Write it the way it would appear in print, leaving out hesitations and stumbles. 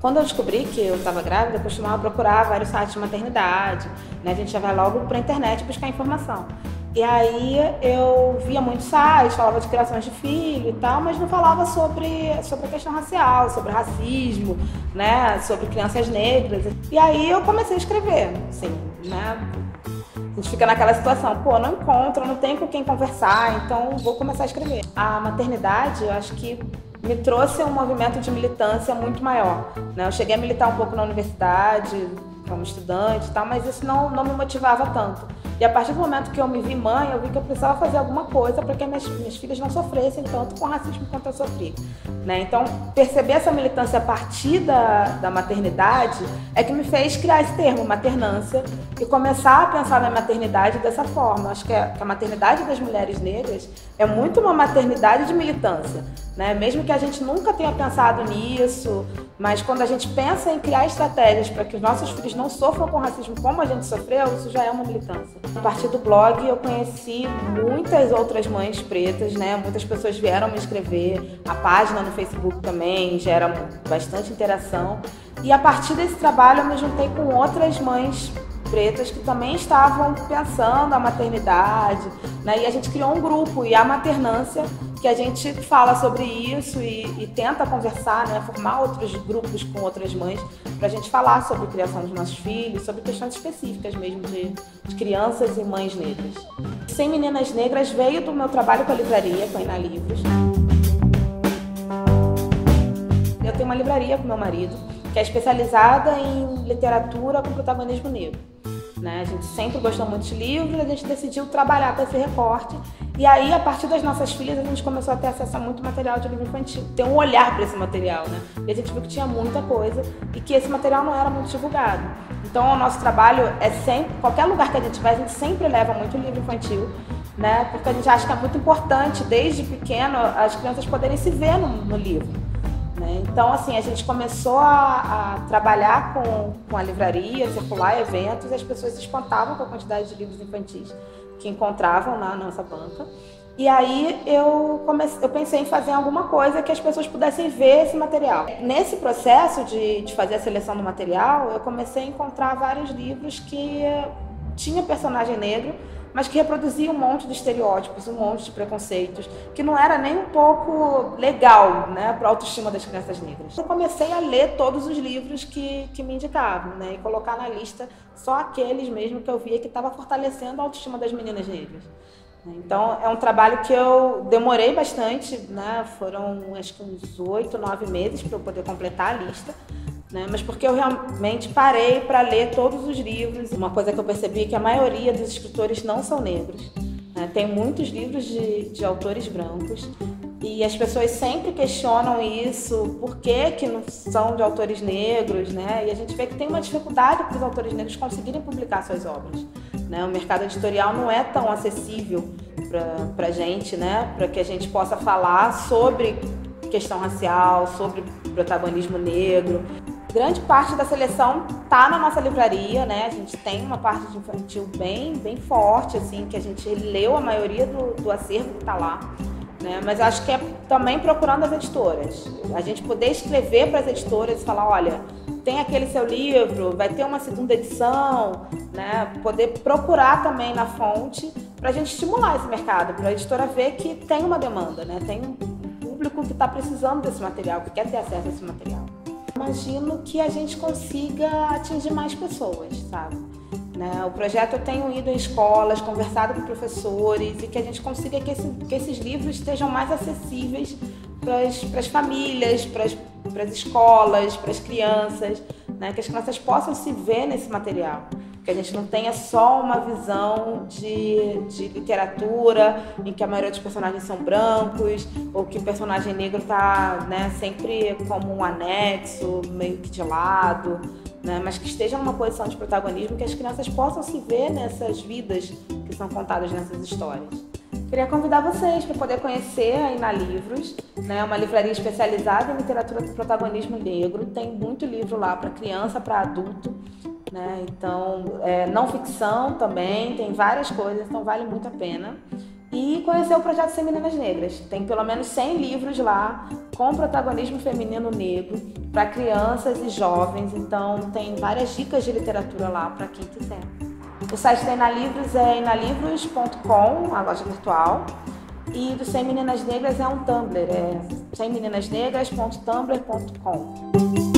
Quando eu descobri que eu estava grávida, eu costumava procurar vários sites de maternidade, né? A gente já vai logo para a internet buscar informação. E aí eu via muitos sites, falava de criações de filho e tal, mas não falava sobre a questão racial, sobre racismo, né? Sobre crianças negras. E aí eu comecei a escrever, assim, né? A gente fica naquela situação, pô, não encontro, não tenho com quem conversar, então vou começar a escrever. A maternidade, eu acho que me trouxe um movimento de militância muito maior, né? Eu cheguei a militar um pouco na universidade, como estudante e tal, mas isso não me motivava tanto. E a partir do momento que eu me vi mãe, eu vi que eu precisava fazer alguma coisa para que minhas filhas não sofressem tanto com racismo quanto eu sofri, né? Então, perceber essa militância a partir da maternidade é que me fez criar esse termo, maternância, e começar a pensar na maternidade dessa forma. Acho que a maternidade das mulheres negras é muito uma maternidade de militância, né? Mesmo que a gente nunca tenha pensado nisso, mas quando a gente pensa em criar estratégias para que os nossos filhos não sofram com racismo como a gente sofreu, isso já é uma militância. A partir do blog eu conheci muitas outras mães pretas, né? Muitas pessoas vieram me escrever, a página no Facebook também gera bastante interação. E a partir desse trabalho eu me juntei com outras mães pretas que também estavam pensando a maternidade, né? E a gente criou um grupo, e a maternância, que a gente fala sobre isso e tenta conversar, né? Formar outros grupos com outras mães para a gente falar sobre a criação dos nossos filhos, sobre questões específicas mesmo de crianças e mães negras. 100 Meninas Negras veio do meu trabalho com a livraria, com a Ina Livros. Eu tenho uma livraria com meu marido, que é especializada em literatura com protagonismo negro, né? A gente sempre gostou muito de livros, a gente decidiu trabalhar com esse recorte. E aí, a partir das nossas filhas, a gente começou a ter acesso a muito material de livro infantil, ter um olhar para esse material, né? E a gente viu que tinha muita coisa e que esse material não era muito divulgado. Então, o nosso trabalho é sempre, qualquer lugar que a gente vai, a gente sempre leva muito livro infantil, né? Porque a gente acha que é muito importante, desde pequeno, as crianças poderem se ver no livro. Então, assim, a gente começou a trabalhar com a livraria, circular eventos, e as pessoas se espantavam com a quantidade de livros infantis que encontravam na nossa banca. E aí eu pensei em fazer alguma coisa que as pessoas pudessem ver esse material. Nesse processo de fazer a seleção do material, eu comecei a encontrar vários livros que tinham personagem negro, mas que reproduzia um monte de estereótipos, um monte de preconceitos, que não era nem um pouco legal, né, para a autoestima das crianças negras. Eu comecei a ler todos os livros que me indicavam, né, e colocar na lista só aqueles mesmo que eu via que estava fortalecendo a autoestima das meninas negras. Então, é um trabalho que eu demorei bastante, né, foram acho que uns 8, 9 meses para eu poder completar a lista, né? Mas porque eu realmente parei para ler todos os livros. Uma coisa que eu percebi é que a maioria dos escritores não são negros, né? Tem muitos livros de autores brancos e as pessoas sempre questionam isso, por que não são de autores negros, né? E a gente vê que tem uma dificuldade para os autores negros conseguirem publicar suas obras, né? O mercado editorial não é tão acessível para a gente, né? Para que a gente possa falar sobre questão racial, sobre protagonismo negro. Grande parte da seleção está na nossa livraria, né? A gente tem uma parte de infantil bem forte, assim, que a gente leu a maioria do acervo que está lá, né? Mas acho que é também procurando as editoras. A gente poder escrever para as editoras e falar, olha, tem aquele seu livro, vai ter uma segunda edição, né? Poder procurar também na fonte para a gente estimular esse mercado, para a editora ver que tem uma demanda, né? Tem um público que está precisando desse material, que quer ter acesso a esse material. Imagino que a gente consiga atingir mais pessoas, sabe? Né? O projeto eu tenho ido em escolas, conversado com professores e que a gente consiga que esses livros estejam mais acessíveis para as famílias, para as escolas, para as crianças, né? Que as crianças possam se ver nesse material. Que a gente não tenha só uma visão de literatura em que a maioria dos personagens são brancos ou que o personagem negro está, né, sempre como um anexo, meio que de lado, né, mas que esteja numa posição de protagonismo, que as crianças possam se ver nessas vidas que são contadas nessas histórias. Queria convidar vocês para poder conhecer a Ina Livros, né, uma livraria especializada em literatura com protagonismo negro. Tem muito livro lá para criança, para adulto, né? Então, não ficção também, tem várias coisas, então vale muito a pena. e conhecer o projeto Sem Meninas Negras. Tem pelo menos 100 livros lá com protagonismo feminino negro para crianças e jovens, então tem várias dicas de literatura lá para quem quiser. O site da Inalivros é inalivros.com, a loja virtual, e do Sem Meninas Negras é um Tumblr, é semmeninasnegras.tumblr.com.